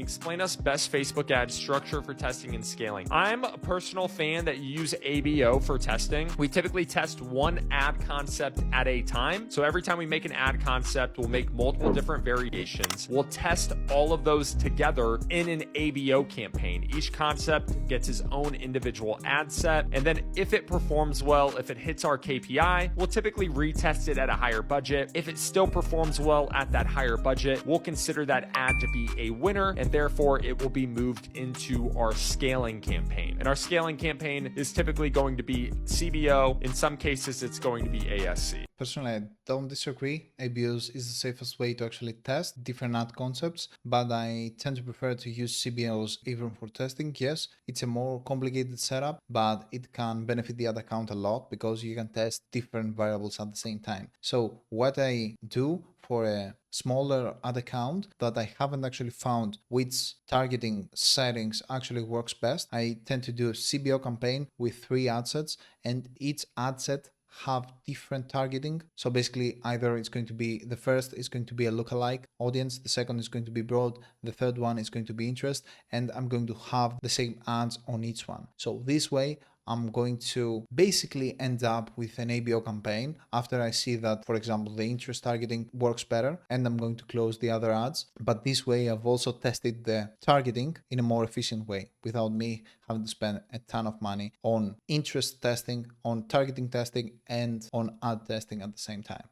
you explain us best Facebook ad structure for testing and scaling? I'm a personal fan that you use ABO for testing. We typically test one ad concept at a time. So every time we make an ad concept, we'll make multiple different variations. We'll test all of those together in an ABO campaign. Each concept gets its own individual ad set. And then if it performs well, if it hits our KPI, we'll typically retest it at a higher budget. If it still performs well at that higher budget, we'll consider that ad to be a winner, and therefore it will be moved into our scaling campaign. And our scaling campaign is typically going to be CBO. In some cases, it's going to be ASC. Personally, I don't disagree. ABOs is the safest way to actually test different ad concepts, but I tend to prefer to use CBOs even for testing. Yes, it's a more complicated setup, but it can benefit the ad account a lot because you can test different variables at the same time. So what I do for a smaller ad account that I haven't actually found which targeting settings actually works best, I tend to do a CBO campaign with 3 ad sets, and each ad set have different targeting. So basically either it's going to be, the first is going to be a lookalike audience, the second is going to be broad, the third one is going to be interest, and I'm going to have the same ads on each one. So this way I'm going to basically end up with an ABO campaign after I see that, for example, the interest targeting works better, and I'm going to close the other ads. But this way I've also tested the targeting in a more efficient way without me having to spend a ton of money on interest testing, on targeting testing, and on ad testing at the same time.